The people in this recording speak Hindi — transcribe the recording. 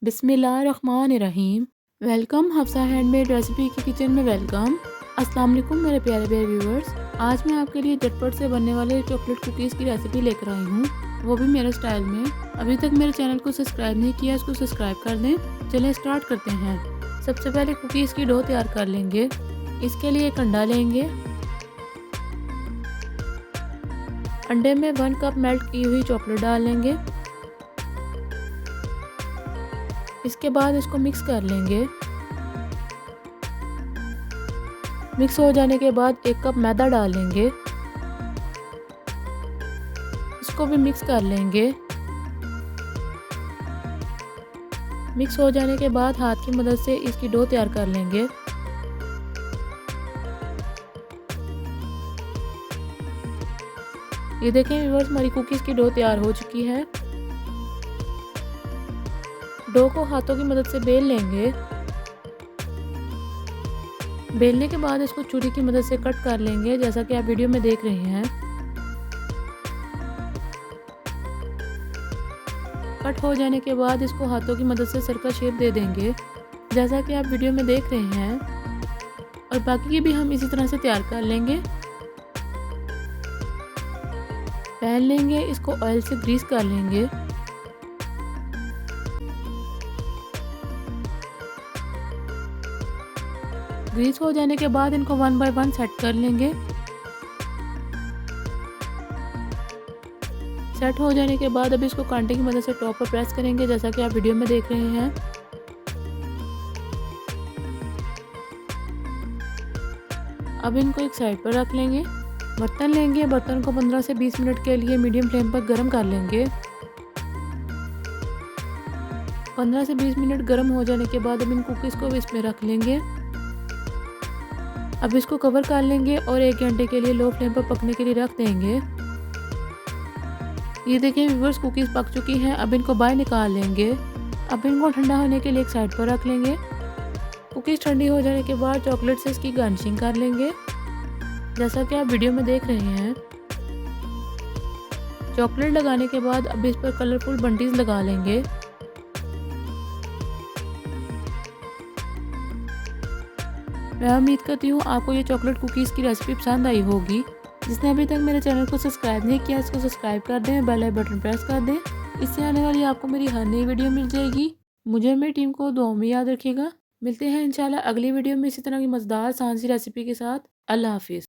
बिस्मिल्लाहिर्रहमानिर्रहीम। वेलकम हफ्सा हैंडमेड रेसिपी की किचन में वेलकम। अस्सलाम वालेकुम मेरे प्यारे प्यारे व्यूवर्स। आज मैं आपके लिए झटपट से बनने वाले चॉकलेट कुकीज़ की रेसिपी लेकर आई हूँ, वो भी मेरे स्टाइल में। अभी तक मेरे चैनल को सब्सक्राइब नहीं किया, इसको सब्सक्राइब कर दें। चलें स्टार्ट करते हैं। सबसे पहले कुकीज़ की डो तैयार कर लेंगे। इसके लिए एक अंडा लेंगे। अंडे में 1 कप मेल्ट की हुई चॉकलेट डाल लेंगे। इसके बाद इसको मिक्स कर लेंगे। मिक्स हो जाने के बाद 1 कप मैदा डाल लेंगे। इसको भी मिक्स कर लेंगे। मिक्स हो जाने के बाद हाथ की मदद से इसकी डो तैयार कर लेंगे। ये देखें व्यूअर्स, हमारी कुकीज़ की डो तैयार हो चुकी है। डो को हाथों की मदद से बेल लेंगे। बेलने के बाद इसको छुरी की मदद से कट कर लेंगे, जैसा कि आप वीडियो में देख रहे हैं। कट हो जाने के बाद इसको हाथों की मदद से सर्कल शेप दे देंगे, जैसा कि आप वीडियो में देख रहे हैं। और बाकी की भी हम इसी तरह से तैयार कर लेंगे। पैन लेंगे, इसको ऑयल से ग्रीस कर लेंगे। ग्रीस हो जाने के बाद इनको 1 बाय 1 सेट कर लेंगे। सेट हो जाने के बाद अब इसको कांटे की मदद से टॉप पर प्रेस करेंगे, जैसा कि आप वीडियो में देख रहे हैं। अब इनको एक साइड पर रख लेंगे। बर्तन लेंगे, बर्तन को 15 से 20 मिनट के लिए मीडियम फ्लेम पर गर्म कर लेंगे। 15 से 20 मिनट गर्म हो जाने के बाद अब इन कुकीज़ को इसमें रख लेंगे। अब इसको कवर कर लेंगे और 1 घंटे के लिए लो फ्लेम पर पकने के लिए रख देंगे। ये देखें व्यूअर्स, कुकीज़ पक चुकी हैं। अब इनको बाहर निकाल लेंगे। अब इनको ठंडा होने के लिए एक साइड पर रख लेंगे। कुकीज़ ठंडी हो जाने के बाद चॉकलेट से इसकी गार्निशिंग कर लेंगे, जैसा कि आप वीडियो में देख रहे हैं। चॉकलेट लगाने के बाद अब इस पर कलरफुल बंटीज लगा लेंगे। मैं उम्मीद करती हूँ आपको ये चॉकलेट कुकीज़ की रेसिपी पसंद आई होगी। जिसने अभी तक मेरे चैनल को सब्सक्राइब नहीं किया, इसको सब्सक्राइब कर दें, बेल आइकन बटन प्रेस कर दें। इससे आने वाली आपको मेरी हर नई वीडियो मिल जाएगी। मुझे और मेरी टीम को दुआ में याद रखिएगा। मिलते हैं इंशाल्लाह अगली वीडियो में इसी तरह की मज़ेदार आसान सी रेसिपी के साथ। अल्लाह हाफिज़।